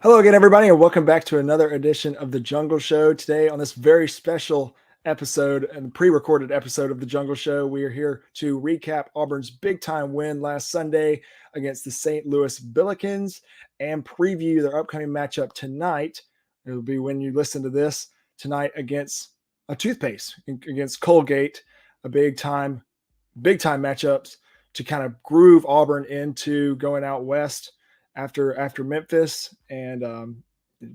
Hello again, everybody, and welcome back to another edition of The Jungle Show. Today, on this very special episode and pre-recorded episode of The Jungle Show, we are here to recap Auburn's big-time win last Sunday against the St. Louis Billikens and preview their upcoming matchup tonight. It will be when you listen to this tonight against a toothpaste, against Colgate, a big-time matchups to kind of groove Auburn into going out west after Memphis and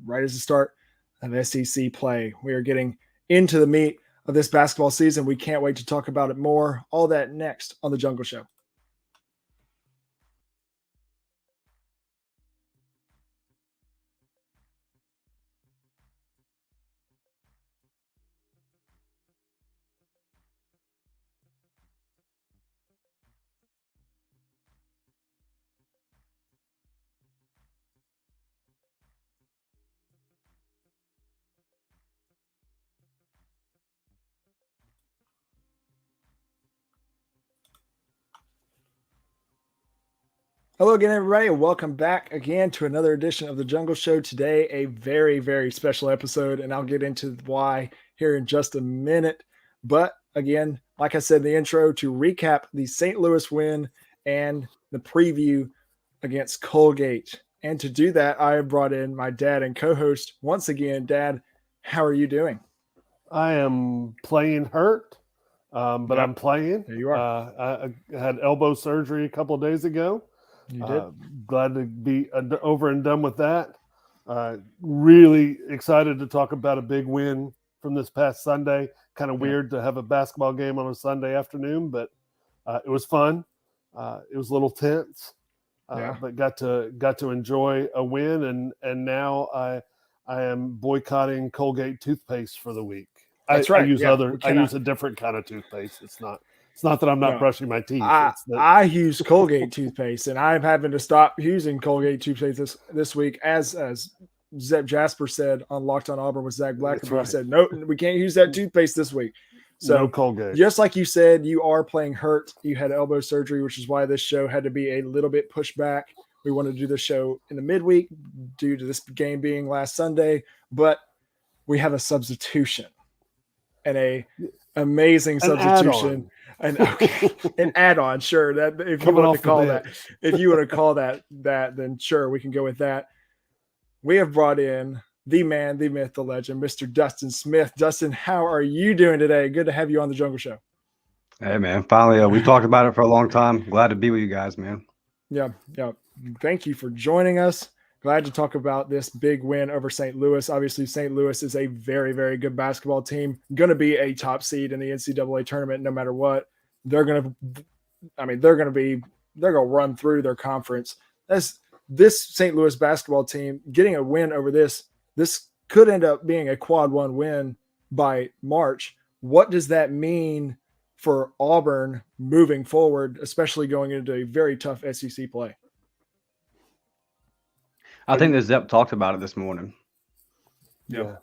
right as the start of SEC play. We are getting into the meat of this basketball season. We can't wait to talk about it more. All that next on The Jungle Show. Hello again, everybody, and welcome back again to another edition of The Jungle Show. Today, a very, very special episode, and I'll get into why here in just a minute. But again, like I said in the intro, to recap the St. Louis win and the preview against Colgate. And to do that, I have brought in my dad and co-host once again. Dad, how are you doing? I am playing hurt, but Yep. I'm playing. There you are. I had elbow surgery a couple of days ago. You did. Glad to be over and done with that. Really excited to talk about a big win from this past Sunday. Kind of weird to have a basketball game on a Sunday afternoon, but it was fun. It was a little tense, but got to enjoy a win. And now I am boycotting Colgate toothpaste for the week. That's right. I use a different kind of toothpaste. It's not that I'm not brushing my teeth. I use Colgate toothpaste, and I'm having to stop using Colgate toothpaste this week, as Zeb Jasper said on Locked on Auburn with Zach Black. He said, no, we can't use that toothpaste this week. So no Colgate. Just like you said, you are playing hurt. You had elbow surgery, which is why this show had to be a little bit pushed back. We wanted to do the show in the midweek due to this game being last Sunday, but we have a substitution and a amazing substitution. An add-on, sure. That if you want to call that, then sure, we can go with that. We have brought in the man, the myth, the legend, Mr. Dustin Smith. Dustin, how are you doing today? Good to have you on the Jungle Show. Hey man, finally, we talked about it for a long time. Glad to be with you guys, man. Yeah. Thank you for joining us. Glad to talk about this big win over St. Louis. Obviously, St. Louis is a very, very good basketball team. Going to be a top seed in the NCAA tournament no matter what. They're going to run through their conference. This St. Louis basketball team getting a win over this could end up being a quad one win by March. What does that mean for Auburn moving forward, especially going into a very tough SEC play? I think that Zep talked about it this morning. Yeah.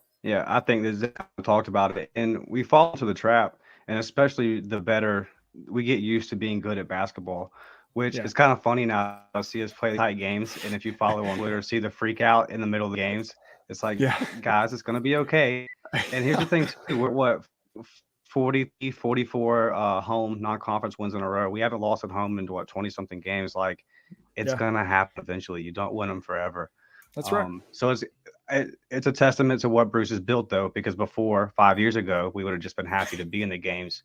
I think that Zep talked about it, and we fall into the trap, and especially the better we get used to being good at basketball, which is kind of funny now. I see us play tight games, and if you follow on Twitter, see the freak out in the middle of the games. It's like, guys, it's going to be okay. And here's the thing, too, we're 44 home non-conference wins in a row. We haven't lost at home in 20-something games. Like, it's going to happen eventually. You don't win them forever. That's right. So it's a testament to what Bruce has built, though, because before 5 years ago, we would have just been happy to be in the games.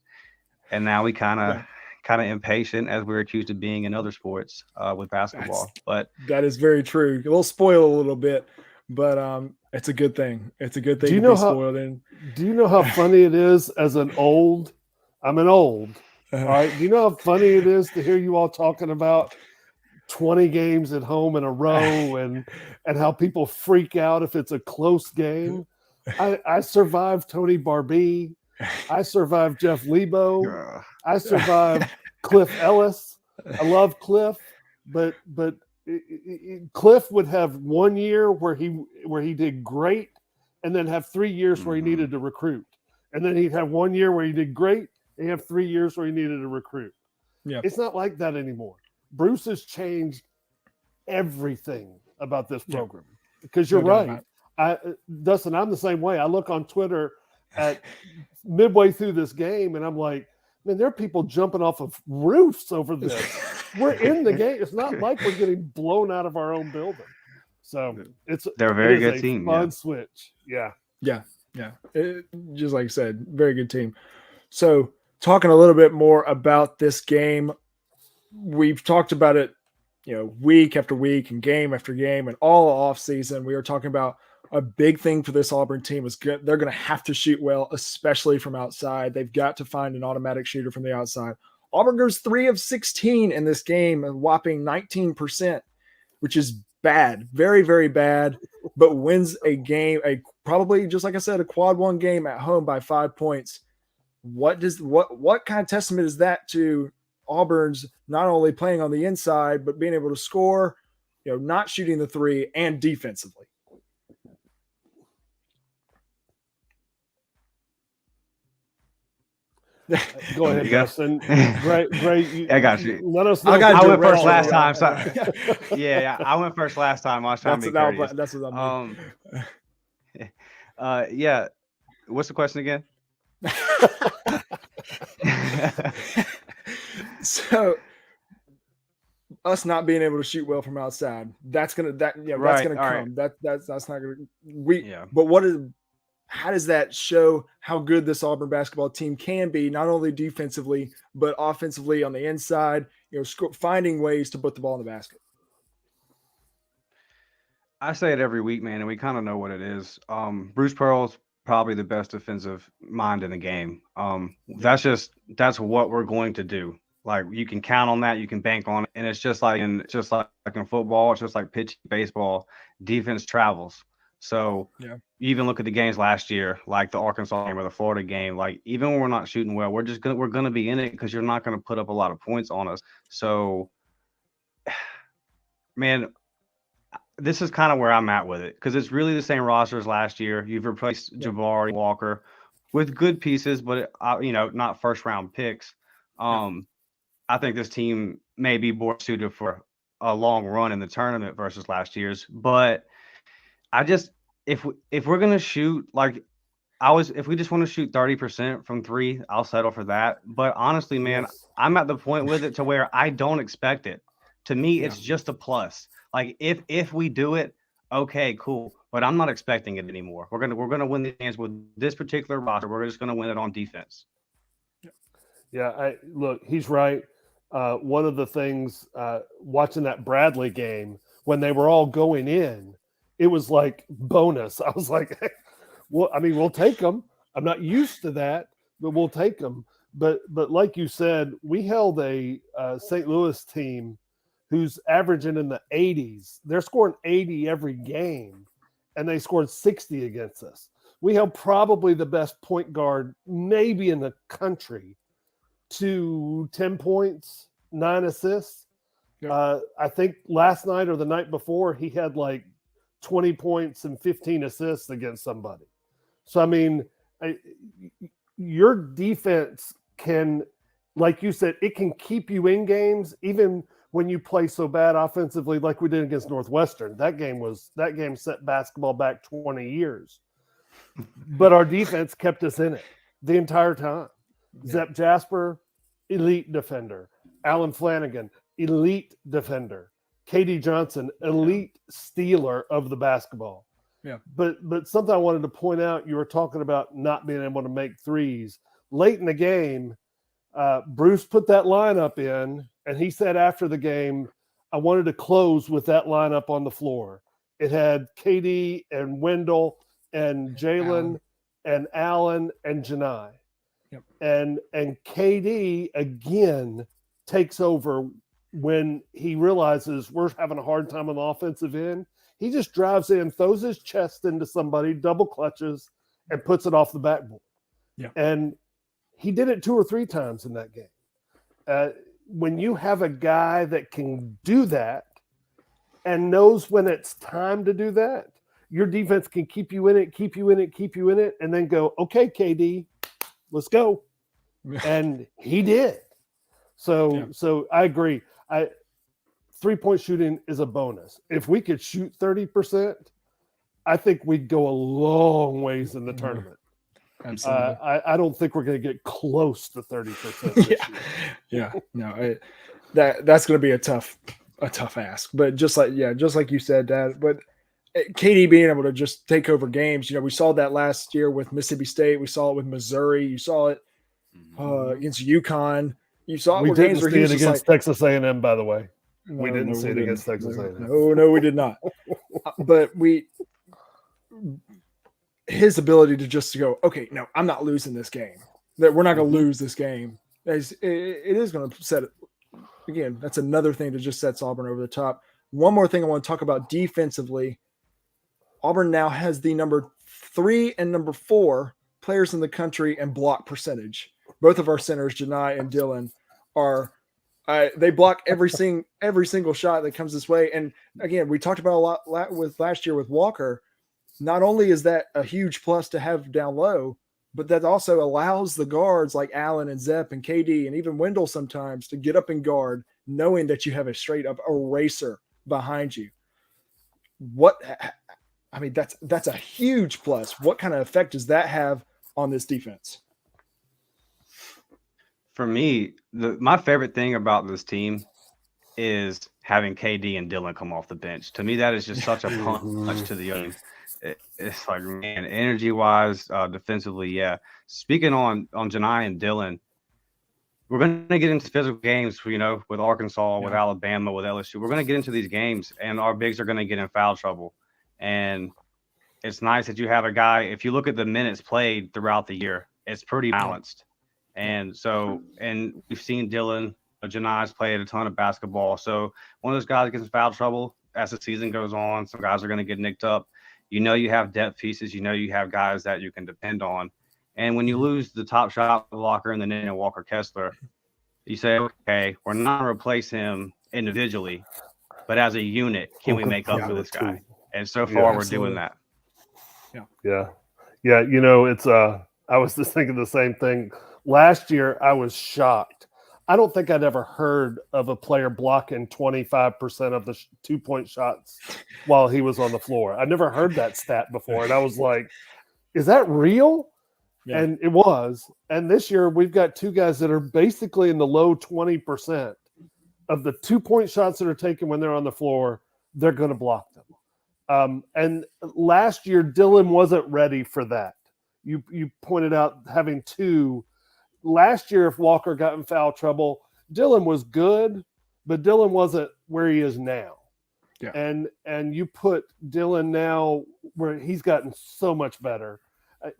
And now we kind of impatient, as we're accused of being in other sports with basketball. But that is very true. We'll spoil a little bit, but it's a good thing. It's a good thing to be spoiled in. Do you know how funny it is as I'm an old. All right. Do you know how funny it is to hear you all talking about 20 games at home in a row and how people freak out if it's a close game? I survived Tony Barbee. I survived Jeff Lebo. I survived Cliff Ellis. I love Cliff, but Cliff would have 1 year where he did great, and then have 3 years where he needed to recruit, and then he'd have 1 year where he did great, and have 3 years where he needed to recruit. Yeah, it's not like that anymore. Bruce has changed everything about this program. because you're right. Dustin, I'm the same way. I look on Twitter at midway through this game, and I'm like, man, there are people jumping off of roofs over this. We're in the game. It's not like we're getting blown out of our own building. So they're a very good team. Fun switch. Yeah. Just like I said, very good team. So talking a little bit more about this game, we've talked about it, week after week and game after game and all off season. We were talking about a big thing for this Auburn team is they're going to have to shoot well, especially from outside. They've got to find an automatic shooter from the outside. Auburn goes 3 of 16 in this game, a whopping 19%, which is bad, very, very bad, but wins a game, probably, just like I said, a quad 1 game at home by 5 points. What kind of testament is that to Auburn's not only playing on the inside, but being able to score, not shooting the 3 and defensively? Go ahead, Dustin. Great. I got you. Let us know. I went first last time. So yeah, I went first last time. I was trying to be courteous. That's what I mean. Yeah. What's the question again? So, us not being able to shoot well from outside, that's gonna come. Right. That's not gonna. But how does that show how good this Auburn basketball team can be, not only defensively, but offensively on the inside, finding ways to put the ball in the basket? I say it every week, man, and we kind of know what it is. Bruce Pearl's probably the best defensive mind in the game. That's what we're going to do. Like, you can count on that, you can bank on it, and it's just like in football, it's just like pitching baseball. Defense travels. So you even look at the games last year, like the Arkansas game or the Florida game. Like, even when we're not shooting well, we're gonna be in it because you're not gonna put up a lot of points on us. So, man, this is kind of where I'm at with it, because it's really the same roster as last year. You've replaced Jabari Walker with good pieces, but not first round picks. I think this team may be more suited for a long run in the tournament versus last year's, but if we're gonna shoot if we just want to shoot 30% from 3, I'll settle for that. But honestly, man, I'm at the point with it to where I don't expect it. To me, it's just a plus. Like, if we do it, okay, cool. But I'm not expecting it anymore. We're gonna win the games with this particular roster. We're just gonna win it on defense. Yeah, look, he's right. One of the things watching that Bradley game, when they were all going in, it was like bonus. I was like, well, I mean, we'll take them. I'm not used to that, but we'll take them. But like you said, we held a St. Louis team who's averaging in the 80s. They're scoring 80 every game, and they scored 60 against us. We held probably the best point guard maybe in the country to 10 points, 9 assists. Yep. I think last night or the night before, he had like 20 points and 15 assists against somebody. So, I mean, your defense can, like you said, it can keep you in games even when you play so bad offensively, like we did against Northwestern. That game set basketball back 20 years. But our defense kept us in it the entire time. Yeah. Zep Jasper, elite defender. Alan Flanagan, elite defender. KD Johnson, elite stealer of the basketball. Yeah. But something I wanted to point out, you were talking about not being able to make threes. Late in the game, Bruce put that lineup in, and he said after the game, I wanted to close with that lineup on the floor. It had KD and Wendell and Jalen and Allen and Janai. Yep. And KD, again, takes over when he realizes we're having a hard time on the offensive end. He just drives in, throws his chest into somebody, double clutches, and puts it off the backboard. Yeah. And he did it 2 or 3 times in that game. When you have a guy that can do that and knows when it's time to do that, your defense can keep you in it, and then go, okay, KD, let's go. And he did. So I agree. 3-point shooting is a bonus. If we could shoot 30%, I think we'd go a long ways in the tournament. Absolutely. I don't think we're going to get close to 30% this year. Yeah. No, that's going to be a tough ask. But just like you said, Dad. But KD being able to just take over games, we saw that last year with Mississippi State. We saw it with Missouri. You saw it against UConn. You saw it. We didn't see it against Texas A&M, by the way. No, we didn't see it against Texas A&M. No, we did not. But his ability to just go, okay, no, I'm not losing this game. That we're not going to lose this game. It is going to set it. Again, that's another thing that just sets Auburn over the top. One more thing I want to talk about defensively. Auburn now has the number 3 and number 4 players in the country in block percentage. Both of our centers, Janai and Dylan, they block every single shot that comes this way. And again, we talked about a lot with last year with Walker. Not only is that a huge plus to have down low, but that also allows the guards like Allen and Zepp and KD and even Wendell sometimes to get up and guard, knowing that you have a straight up eraser behind you. That's a huge plus. What kind of effect does that have on this defense? For me, my favorite thing about this team is having KD and Dylan come off the bench. To me, that is just such a punch to the game. It's like, man, energy-wise, defensively, yeah. Speaking on Janai and Dylan, we're going to get into physical games, with Arkansas, with Alabama, with LSU. We're going to get into these games, and our bigs are going to get in foul trouble. And it's nice that you have a guy, if you look at the minutes played throughout the year, it's pretty balanced. And we've seen Dylan, Janai's played a ton of basketball. So one of those guys gets in foul trouble as the season goes on. Some guys are going to get nicked up. You have depth pieces. You have guys that you can depend on. And when you lose the top shot blocker in the net and Walker Kessler, you say, okay, we're not going to replace him individually, but as a unit, can we make up for this guy? And so far, we're doing that. Yeah. It's I was just thinking the same thing. Last year, I was shocked. I don't think I'd ever heard of a player blocking 25% of the 2-point shots while he was on the floor. I never heard that stat before. And I was like, is that real? Yeah. And it was. And this year, we've got 2 guys that are basically in the low 20% of the 2-point shots that are taken when they're on the floor. They're going to block them. And last year, Dylan wasn't ready for that. You pointed out having 2. Last year, if Walker got in foul trouble, Dylan was good, but Dylan wasn't where he is now. Yeah. And you put Dylan now where he's gotten so much better.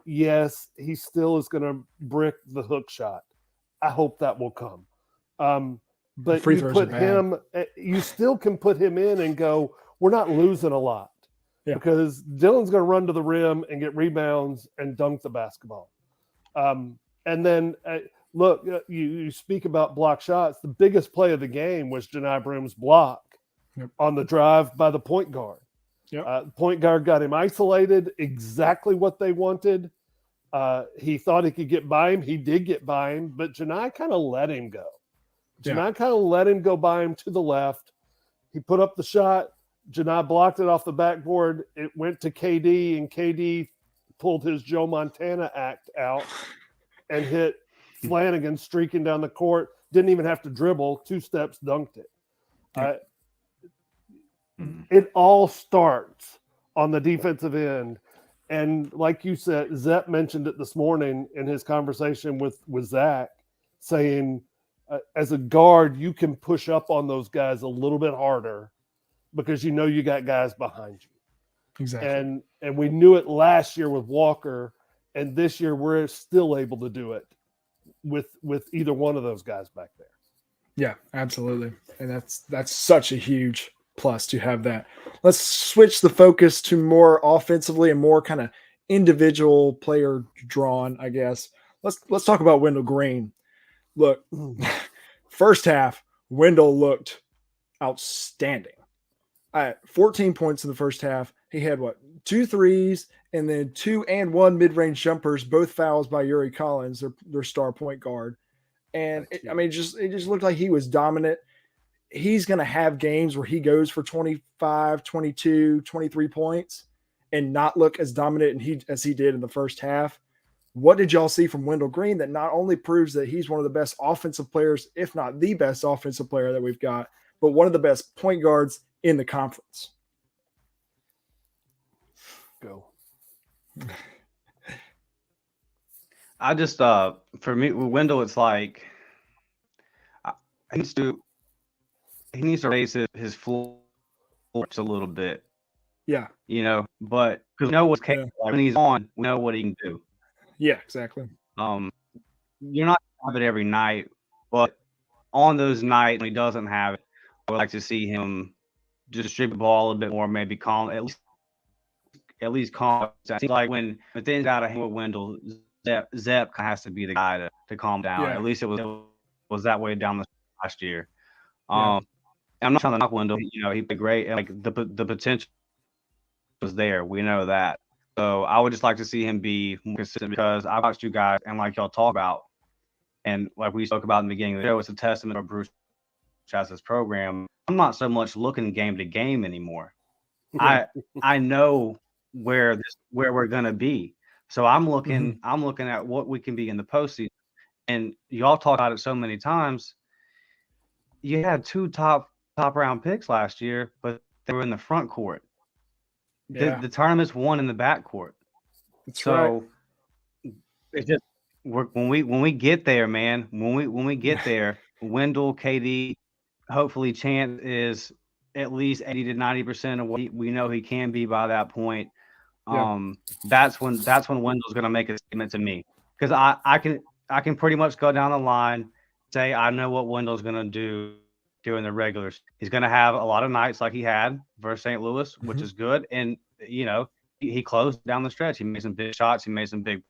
Yes, he still is going to brick the hook shot. I hope that will come. But you put him, you still can put him in and go, we're not losing a lot. Yeah. Because Dylan's going to run to the rim and get rebounds and dunk the basketball. And then, look, you speak about block shots. The biggest play of the game was Janai Broom's block on the drive by the point guard. Yep. The point guard got him isolated, exactly what they wanted. He thought he could get by him. He did get by him, but Janai kind of let him go. Janai kind of let him go by him to the left. He put up the shot. Janai blocked it off the backboard. It went to KD, and KD pulled his Joe Montana act out and hit Flanagan streaking down the court. Didn't even have to dribble. 2 steps, dunked it. It all starts on the defensive end. And like you said, Zepp mentioned it this morning in his conversation with Zach, saying as a guard, you can push up on those guys a little bit harder because you got guys behind you. Exactly. And we knew it last year with Walker. And this year, we're still able to do it with either one of those guys back there. Yeah, absolutely. And that's such a huge plus to have that. Let's switch the focus to more offensively and more kind of individual player drawn, I guess. Let's talk about Wendell Green. Look, first half, Wendell looked outstanding. 14 points in the first half. He had 2 threes and then 2 and 1 mid-range jumpers, both fouls by Yuri Collins, their star point guard. And it just looked like he was dominant. He's going to have games where he goes for 25, 22, 23 points. and not look as dominant as he did in the first half. What did y'all see from Wendell Green that not only proves that he's one of the best offensive players, if not the best offensive player that we've got, but one of the best point guards in the conference? Go. I just for me with Wendell, it's like he needs to raise his floor a little bit. Yeah. But because we know what's capable. When he's on, we know what he can do. Yeah, exactly. You're not gonna have it every night, but on those nights when he doesn't have it, I would like to see him distribute the ball a little bit more, maybe calm, at least calm. It seems like when things got to hang with Wendell, Zep has to be the guy to calm down. Yeah. At least it was that way down the last year. Yeah. I'm not trying to knock Wendell. He played great, and like the potential was there. We know that. So I would just like to see him be more consistent because I watched you guys and like y'all talk about, and like we spoke about in the beginning of the show, it's a testament of Bruce Chaz's program. I'm not so much looking game to game anymore. Yeah. I know where we're gonna be. So I'm looking at what we can be in the postseason. And y'all talk about it so many times. You had 2 top round picks last year, but they were in the front court. Yeah. The tournament's won in the back court. That's So right. it's just when we get there, man. When we get there, Wendell, KD, hopefully Chance is at least 80 to 90% of what we know he can be by that point. That's when Wendell's going to make a statement to me, because I can pretty much go down the line, say I know what Wendell's going to do during the regulars. He's going to have a lot of nights like he had versus St. Louis, which is good, and he closed down the stretch. He made some big shots. He made some big.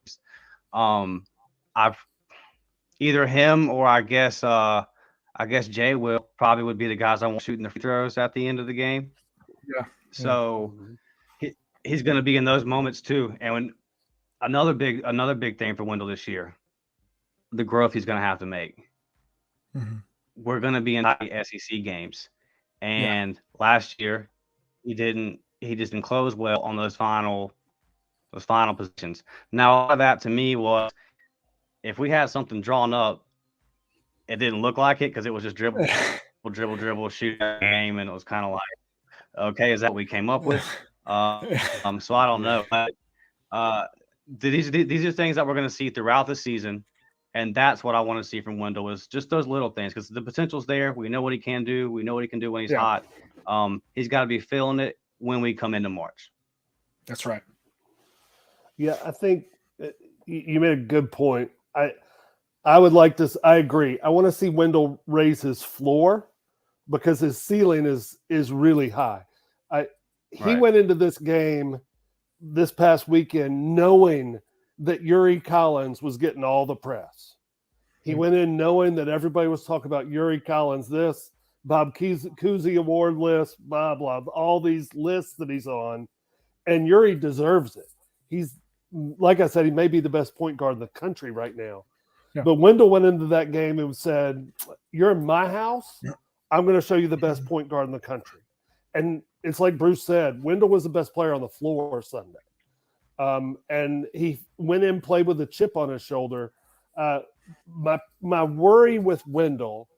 I've either him or I guess Jay will probably would be the guys I want shooting the free throws at the end of the game. Yeah. So he's going to be in those moments too. And when another big thing for Wendell this year, the growth he's going to have to make. Mm-hmm. We're going to be in the SEC games, and last year he just didn't close well on those final positions. Now all of that to me was, if we had something drawn up, it didn't look like it because it was just dribble, shoot game, and it was kind of like, okay, is that what we came up with? So I don't know. But, these are things that we're going to see throughout the season, and that's what I want to see from Wendell, is just those little things, because the potential's there. We know what he can do. We know what he can do when he's hot. He's got to be feeling it when we come into March. That's right. Yeah, I think you made a good point. I would like this. I agree. I want to see Wendell raise his floor, because his ceiling is really high. He went into this game this past weekend knowing that Yuri Collins was getting all the press. He went in knowing that everybody was talking about Yuri Collins, this Bob Cousy Award list, blah, blah, all these lists that he's on. And Yuri deserves it. He's, like I said, he may be the best point guard in the country right now. Yeah. But Wendell went into that game and said, you're in my house. I'm going to show you the best point guard in the country. And it's like Bruce said, Wendell was the best player on the floor Sunday. And he went in, played with a chip on his shoulder. My worry with Wendell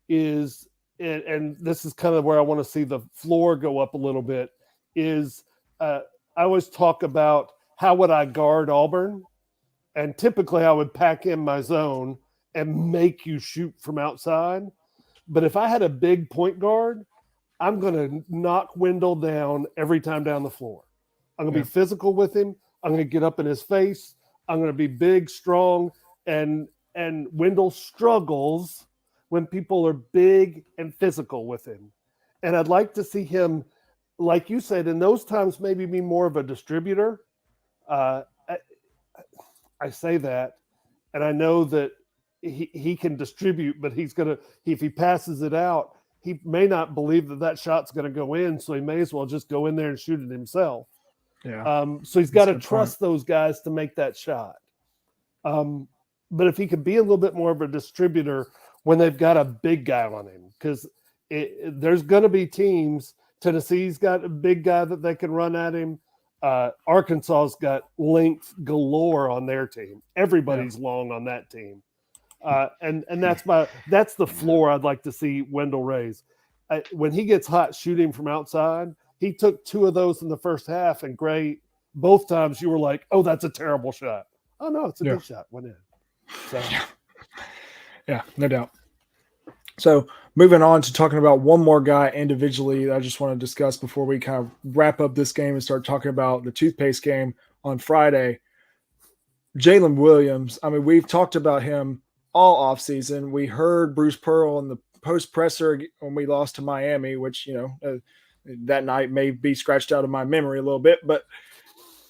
is, and this is kind of where I want to see the floor go up a little bit, is I always talk about how would I guard Auburn? And typically I would pack in my zone and make you shoot from outside. But if I had a big point guard, I'm going to knock Wendell down every time down the floor. I'm going to be physical with him. I'm going to get up in his face. I'm going to be big, strong. And Wendell struggles when people are big and physical with him. And I'd like to see him, like you said, in those times maybe be more of a distributor. I say that, and I know that he can distribute, but if he passes it out, he may not believe that shot's going to go in, so he may as well just go in there and shoot it himself. Yeah. So he's got to trust those guys to make that shot. But if he could be a little bit more of a distributor when they've got a big guy on him, because there's going to be teams. Tennessee's got a big guy that they can run at him. Arkansas's got length galore on their team. Everybody's long on that team. And that's the floor I'd like to see Wendell raise. When he gets hot shooting from outside, he took 2 of those in the first half, and Gray, both times you were like, oh, that's a terrible shot. Oh, no, it's a good shot. Went in. So. Yeah, no doubt. So moving on to talking about one more guy individually that I just want to discuss before we kind of wrap up this game and start talking about the toothpaste game on Friday. Jalen Williams, I mean, we've talked about him all offseason. We heard Bruce Pearl in the post presser when we lost to Miami, which, that night may be scratched out of my memory a little bit, but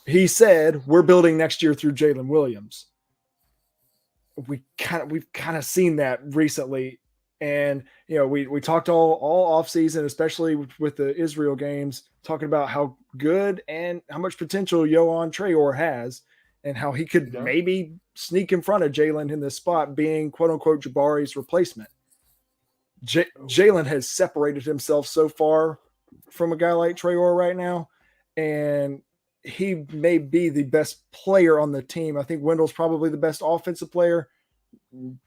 he said, we're building next year through Jalen Williams. We've kind of seen that recently. And, we talked all offseason, especially with the Israel games, talking about how good and how much potential Yohan Traore has and how he could maybe sneak in front of Jalen in this spot, being quote unquote Jabari's replacement. Jalen has separated himself so far from a guy like Traore right now, and he may be the best player on the team. I think Wendell's probably the best offensive player,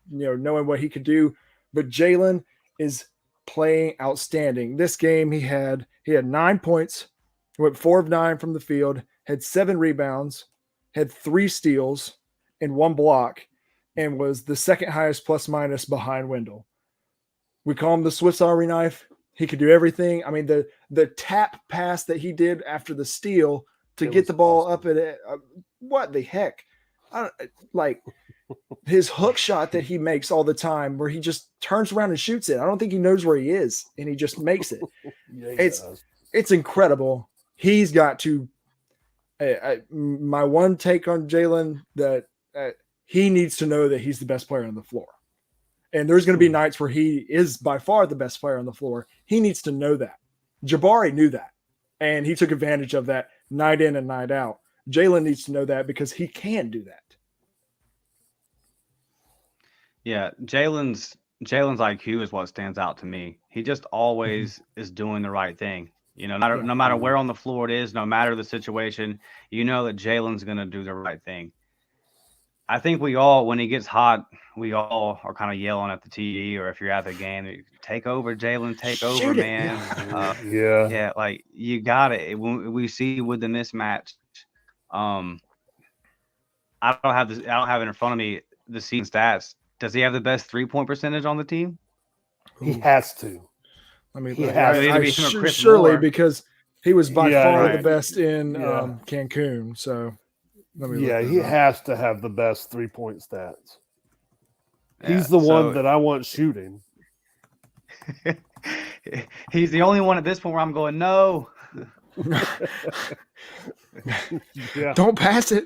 knowing what he could do. But Jalen is playing outstanding. This game, he had 9 points, went 4 of 9 from the field, had 7 rebounds, had 3 steals and 1 block, and was the second highest plus minus behind Wendell. We call him the Swiss Army knife. He could do everything. I mean, the tap pass that he did after the steal to get the ball awesome. Up at it. What the heck? His hook shot that he makes all the time where he just turns around and shoots it. I don't think he knows where he is, and he just makes it. It's incredible. He's got to my one take on Jalen, that he needs to know that he's the best player on the floor. And there's going to be nights where he is by far the best player on the floor. He needs to know that. Jabari knew that, and he took advantage of that night in and night out. Jalen needs to know that because he can do that. Yeah, Jalen's IQ is what stands out to me. He just always is doing the right thing. No matter where on the floor it is, no matter the situation, that Jalen's going to do the right thing. I think when he gets hot, we all are kind of yelling at the TV, or if you're at the game, take over, Jalen, take over, man. Yeah, like you got it. We see with the mismatch. I don't have it in front of me, the season stats. Does he have the best 3-point percentage on the team? He has to. Surely, because he was by far the best in Cancun. So, he has to have the best 3-point stats. He's the one that I want shooting. He's the only one at this point where I'm going, no. Don't pass it.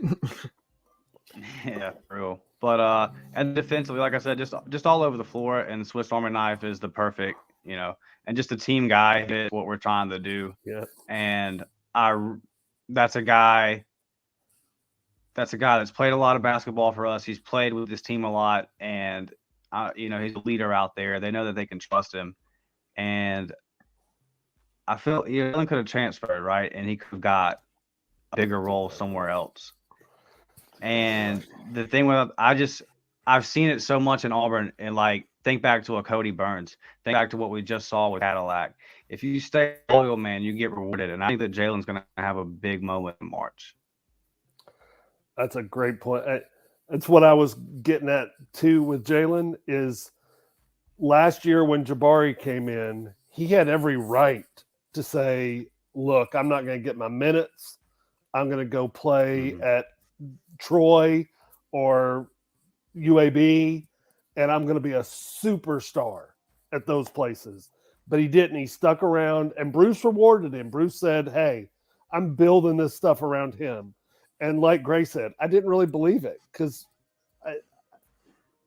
Yeah, for real. But and defensively, like I said, just all over the floor, and Swiss Army knife is the perfect, and just a team guy is what we're trying to do. Yeah. And that's a guy that's played a lot of basketball for us. He's played with this team a lot, and he's a leader out there. They know that they can trust him, and I feel Jalen could have transferred, right, and he could have got a bigger role somewhere else. And the thing with I've seen it so much in Auburn, and think back to a Cody Burns, think back to what we just saw with Cadillac. If you stay loyal, man, you get rewarded. And I think that Jalen's going to have a big moment in March. That's a great point. That's what I was getting at too with Jalen is last year when Jabari came in, he had every right to say, look, I'm not going to get my minutes. I'm going to go play at Troy or UAB, and I'm going to be a superstar at those places. But he didn't. He stuck around, and Bruce rewarded him. Bruce said, hey, I'm building this stuff around him. And like Gray said, I didn't really believe it because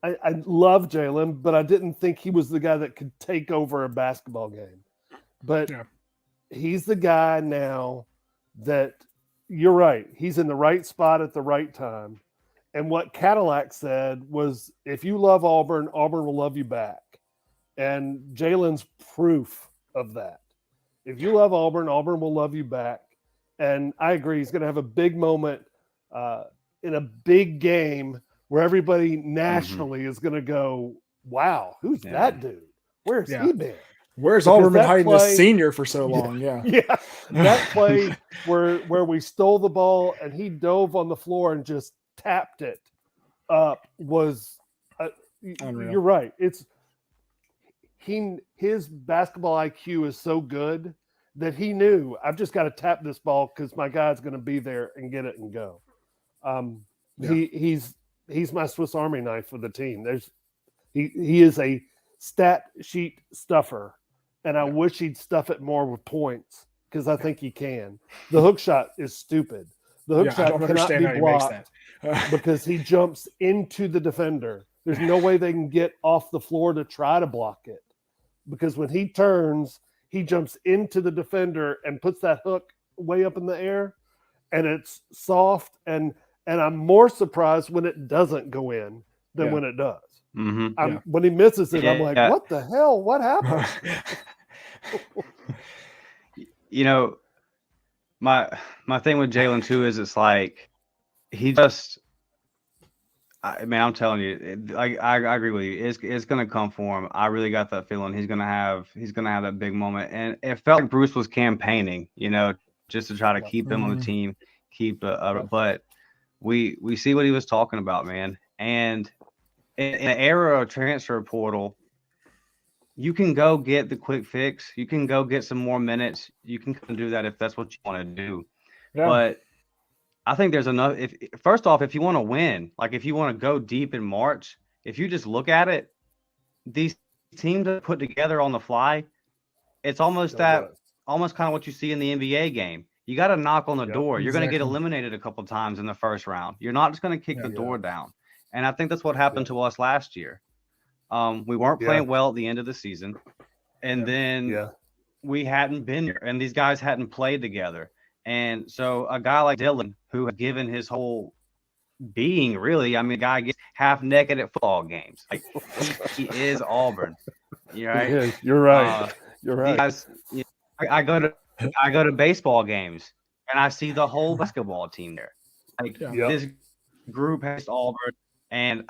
I love Jalen, but I didn't think he was the guy that could take over a basketball game. But he's the guy now that you're right. He's in the right spot at the right time. And what Cadillac said was, if you love Auburn, Auburn will love you back. And Jalen's proof of that. If you love Auburn, Auburn will love you back. And I agree, he's going to have a big moment in a big game where everybody nationally is going to go, wow, who's that dude? Where's he been? Where's Because Auburn been that hiding play- this senior for so long? Yeah. Yeah. That play where we stole the ball and he dove on the floor and just tapped it up was Unreal. you're right. His basketball IQ is so good that he knew I've just got to tap this ball because my guy's going to be there and get it and go. He's my Swiss Army knife for the team. He is a stat sheet stuffer, and I wish he'd stuff it more with points because I think he can. The hook shot is stupid. The hook shot cannot be blocked because he jumps into the defender. There's no way they can get off the floor to try to block it because when he turns, he jumps into the defender and puts that hook way up in the air, and it's soft. And I'm more surprised when it doesn't go in than when it does. Mm-hmm. When he misses it, I'm like, what the hell? What happened? My thing with Jalen too is it's like he just. I'm telling you, I agree with you. It's gonna come for him. I really got that feeling he's gonna have that big moment, and it felt like Bruce was campaigning, just to try to keep him on the team, but we see what he was talking about, man. And in an era of transfer portal, you can go get the quick fix. You can go get some more minutes. You can do that if that's what you want to do. Yeah. But I think there's enough. First off, if you want to win, like if you want to go deep in March, if you just look at it, these teams that put together on the fly, it's almost kind of what you see in the NBA game. You got to knock on the door. You're going to get eliminated a couple of times in the first round. You're not just going to kick the door down. And I think that's what happened to us last year. We weren't playing well at the end of the season, and then we hadn't been here, and these guys hadn't played together. And so a guy like Dylan, who has given his whole being, really, a guy gets half naked at football games. Like he is Auburn. You're right. You're right. You're right. Guys, I go to baseball games and I see the whole basketball team there. Like this group has Auburn, and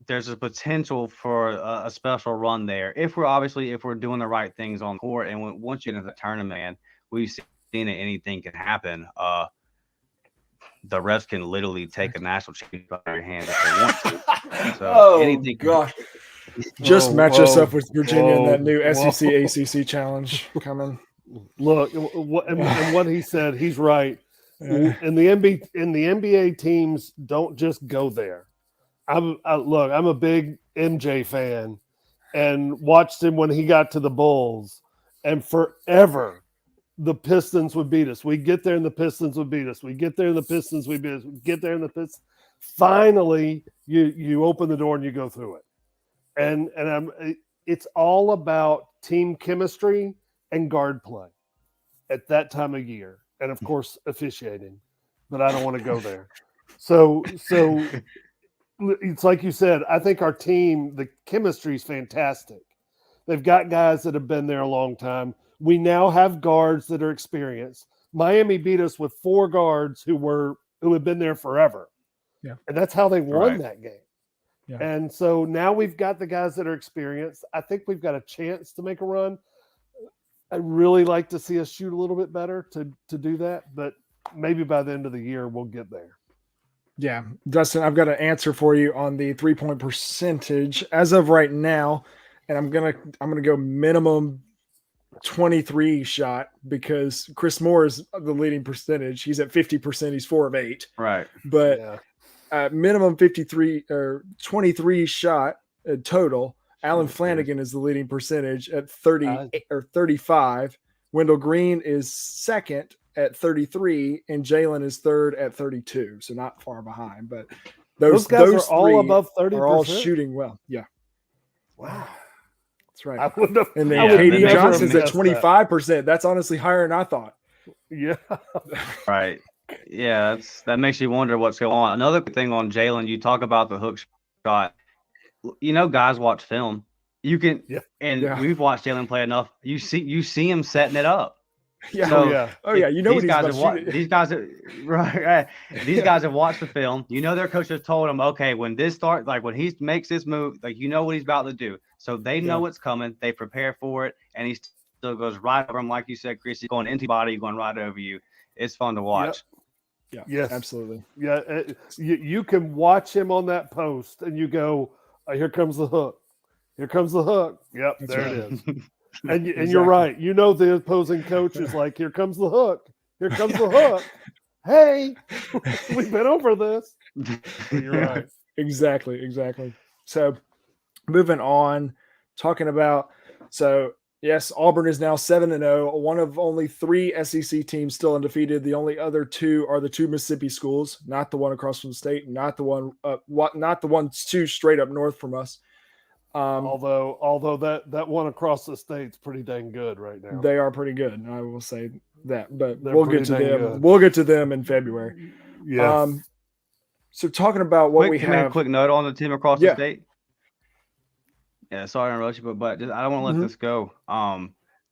there's a potential for a special run there if we're doing the right things on the court. And once you get into the tournament, man, we've seen that anything can happen. The refs can literally take a national championship out of your hands if they want to. So anything. Gosh. Just match us up with Virginia in that new SEC ACC challenge coming. Look, and what he said, he's right. And the NBA teams don't just go there. I'm a big MJ fan and watched him when he got to the Bulls, and forever the Pistons would beat us. We get there and the Pistons would beat us. We get there and the Pistons would beat us. We get there and the Pistons. Finally, you open the door and you go through it. And it's all about team chemistry and guard play at that time of year. And of course, officiating, but I don't want to go there. So it's like you said, I think our team, the chemistry is fantastic. They've got guys that have been there a long time. We now have guards that are experienced. Miami beat us with 4 guards who had been there forever. Yeah. And that's how they won that game. Yeah. And so now we've got the guys that are experienced. I think we've got a chance to make a run. I'd really like to see us shoot a little bit better to do that, but maybe by the end of the year we'll get there. Yeah. Dustin, I've got an answer for you on the 3-point percentage as of right now, and I'm gonna go minimum 23 shot because Chris Moore is the leading percentage. He's at 50%. He's 4 of 8. Right. But minimum 53 or 23 shot total. Alan Flanagan is the leading percentage at 30 or 35. Wendell Green is second at 33, and Jalen is third at 32. So not far behind, but those guys are all above 30%. Are all shooting well. Yeah. Wow. That's right. And then Katie Johnson's at 25%. That's honestly higher than I thought. Yeah. Right. Yeah, that makes you wonder what's going on. Another thing on Jalen, you talk about the hook shot. Guys watch film. You can, we've watched Jalen play enough. You see him setting it up. Yeah. So Oh yeah. You know these what he's guys about have to shoot. these guys are right. These guys have watched the film. You know, their coach has told them, okay, when this starts, like when he makes this move, like you know what he's about to do. So they know what's coming. They prepare for it, and he still goes right over them, like you said, Chris. He's going into your body, going right over you. It's fun to watch. Yeah. Yes. Absolutely. Yeah. You can watch him on that post, and you go, oh, "Here comes the hook. Here comes the hook." Yep, That's there right. it is. And Exactly. you're right. You know the opposing coach is like, "Here comes the hook. Here comes the hook." Hey, we've been over this. You're right. Exactly. So moving on, talking about yes, Auburn is now 7-0, one of only 3 SEC teams still undefeated. The only other 2 are the 2 Mississippi schools, not the one across from the state, not the one not the ones 2 straight up north from us. Although that one across the state's pretty dang good right now. They are pretty good, I will say that. But They're we'll get to them. good. We'll get to them in February. Yeah. So talking about what we Can make have. a quick note on the team across the state. Yeah, sorry to interrupt you, but just, I don't want to let this go.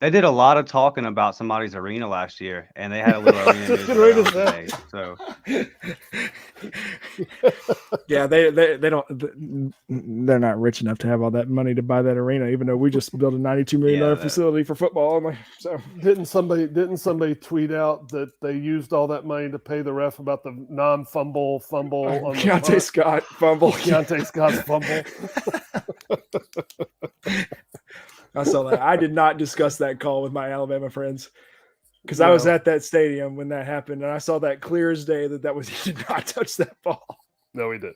They did a lot of talking about somebody's arena last year, and they had a little arena news today. So yeah, they don't. They're not rich enough to have all that money to buy that arena, even though we just built a $92 million facility for football. So didn't somebody tweet out that they used all that money to pay the ref about the non-fumble on Keontae Scott fumble? Keontae Scott's fumble. I saw that. I did not discuss that call with my Alabama friends because I was at that stadium when that happened, and I saw that clear as day that was he did not touch that ball. No, he did.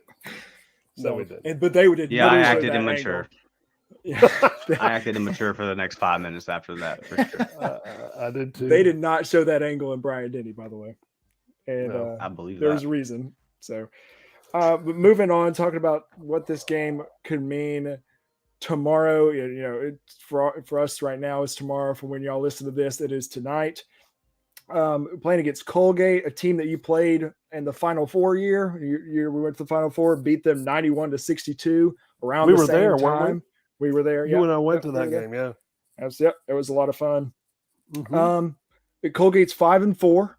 No, he did. But they did. Yeah, I acted immature. Yeah, I acted immature for the next 5 minutes after that. For sure. I did too. They did not show that angle in Bryant-Denny, by the way, and I believe there's a reason. So, but moving on, talking about what this game could mean tomorrow. It's for us right now is tomorrow. For when y'all listen to this, it is tonight. Playing against Colgate, a team that you played in the Final Four year. We went to the Final Four, beat them 91-62 around the same time. We were there. You and I went to that game. Yeah. It was a lot of fun. Mm-hmm. Colgate's 5-4.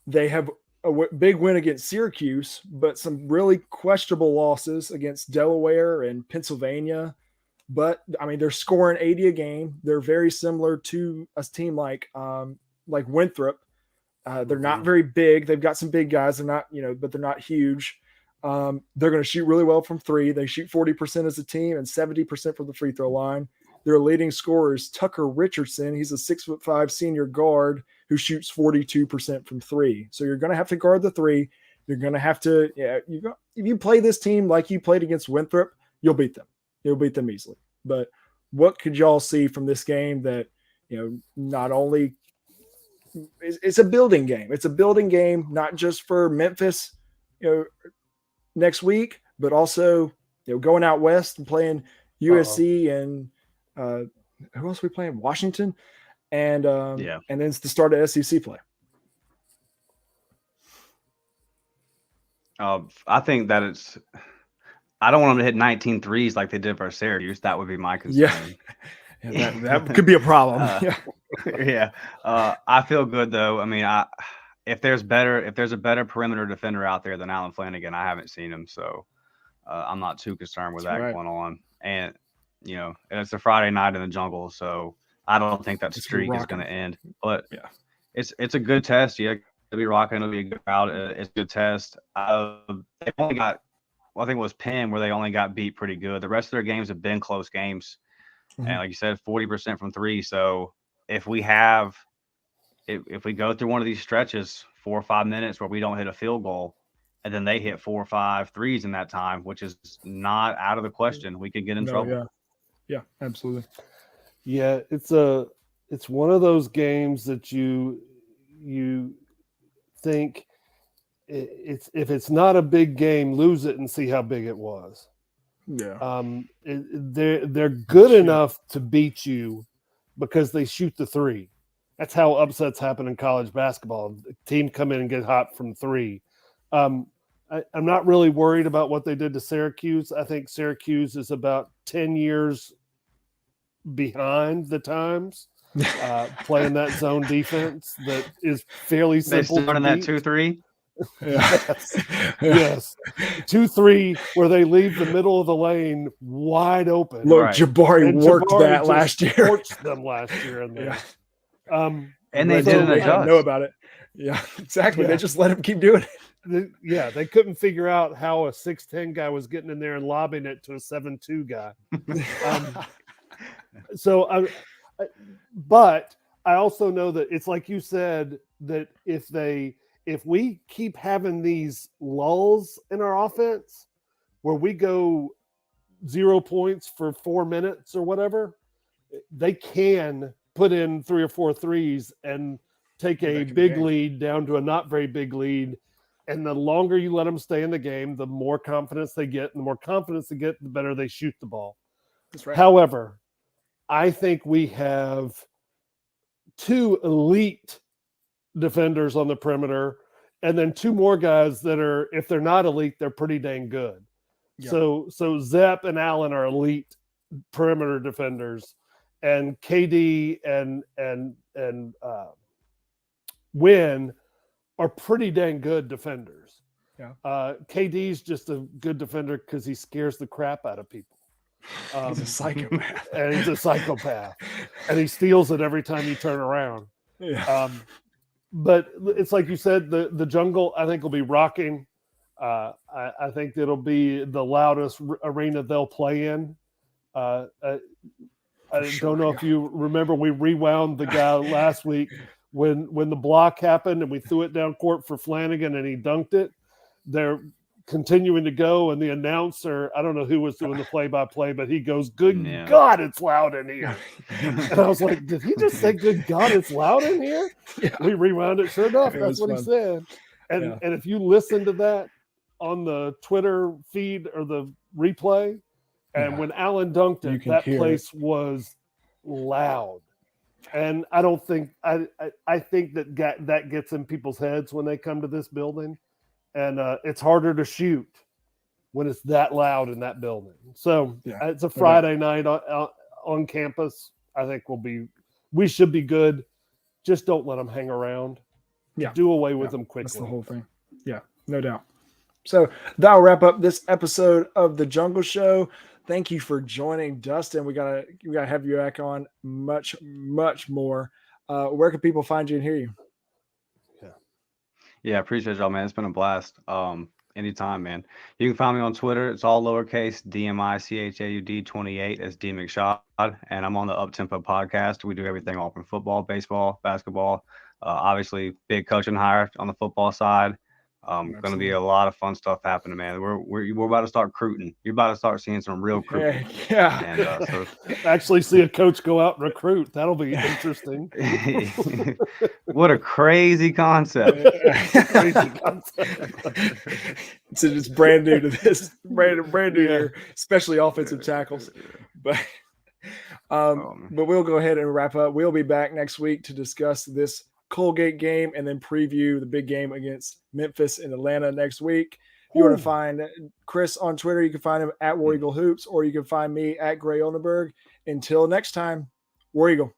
They have a big win against Syracuse, but some really questionable losses against Delaware and Pennsylvania. But I mean, they're scoring 80 a game. They're very similar to a team like Winthrop. They're not very big. They've got some big guys. They're not, but they're not huge. They're going to shoot really well from 3. They shoot 40% as a team and 70% from the free throw line. Their leading scorer is Tucker Richardson. He's a 6'5" senior guard who shoots 42% from 3. So you're going to have to guard the 3. You're going to have to, if you play this team like you played against Winthrop, you'll beat them. You'll beat them easily. But what could y'all see from this game that, not only it's a building game. It's a building game, not just for Memphis, next week, but also, going out west and playing USC and who else are we playing? Washington. And and then it's the start of SEC play. I think that I don't want them to hit 19 threes like they did for Syracuse. That would be my concern. Yeah, that could be a problem. I feel good though. I mean, if there's a better perimeter defender out there than Alan Flanagan, I haven't seen him, so I'm not too concerned with that going on. And and it's a Friday night in the jungle, so I don't think that streak is going to end. But it's a good test. Yeah, it'll be rocking. It'll be a good crowd. It's a good test. They only got, I think it was Penn where they only got beat pretty good. The rest of their games have been close games. Mm-hmm. And like you said, 40% from 3. So if we go through one of these stretches, 4 or 5 minutes where we don't hit a field goal, and then they hit 4 or 5 threes in that time, which is not out of the question, we could get in trouble. Yeah, absolutely. Yeah, it's one of those games that you think if it's not a big game, lose it and see how big it was. Yeah. They're good enough to beat you because they shoot the 3. That's how upsets happen in college basketball. The team come in and get hot from 3. I'm not really worried about what they did to Syracuse. I think Syracuse is about 10 years behind the times. playing that zone defense that is fairly They simple. still running that 2-3. Yes. 2-3 where they leave the middle of the lane wide open. Look, Right. Jabari And worked Jabari that just last year. torched them last year in there. And they so didn't they had to adjust. know about it. Yeah, exactly. Yeah. They just let him keep doing it. They couldn't figure out how a 6'10" guy was getting in there and lobbing it to a 7'2" guy. But I also know that it's like you said, that if we keep having these lulls in our offense where we go 0 points for 4 minutes or whatever, they can put in 3 or 4 threes and take a big lead down to a not very big lead. And the longer you let them stay in the game, the more confidence they get. And the more confidence they get, the better they shoot the ball. That's right. However, I think we have 2 elite defenders on the perimeter, and then 2 more guys that are, if they're not elite, they're pretty dang good. Yeah. So Zepp and Allen are elite perimeter defenders, and KD and Wynn are pretty dang good defenders. Yeah. KD's just a good defender because he scares the crap out of people. He's a psychopath. And he's a psychopath. And he steals it every time you turn around. Yeah. But it's like you said, the jungle, I think, will be rocking. I think it'll be the loudest arena they'll play in. I don't know if you remember, we rewound the guy last week when the block happened and we threw it down court for Flanagan and he dunked it. They're continuing to go, and the announcer, I don't know who was doing the play-by-play, but he goes, "Good God, it's loud in here." And I was like, did he just say, "Good God, it's loud in here"? Yeah. We rewound it. Sure enough, that's what he said. And if you listen to that on the Twitter feed or the replay, and when Allen dunked it, that place was loud. And I don't think I think that gets in people's heads when they come to this building, and it's harder to shoot when it's that loud in that building. So it's a Friday night on campus. I think we should be good. Just don't let them hang around. Yeah, do away with them quickly. That's the whole thing. Yeah, no doubt. So that'll wrap up this episode of the Jungle Show. Thank you for joining, Dustin. We gotta have you back on much more. Where can people find you and hear you? Yeah, appreciate y'all, man. It's been a blast. Anytime, man. You can find me on Twitter. It's all lowercase, DMICHAUD 28 as D McShaw, and I'm on the Up Tempo podcast. We do everything Auburn football, baseball, basketball. Obviously, big coaching hire on the football side. Going to be a lot of fun stuff happening, man. We're about to start recruiting. You're about to start seeing some real recruiting. Yeah. And, so actually see a coach go out and recruit. That'll be interesting. What a crazy concept. It's brand new to this. Brand new here, especially offensive tackles. But we'll go ahead and wrap up. We'll be back next week to discuss this Colgate game and then preview the big game against Memphis and Atlanta next week. If you want to find Chris on Twitter, you can find him at War Eagle Hoops, or you can find me at Gray Oldenburg. Until next time, War Eagle.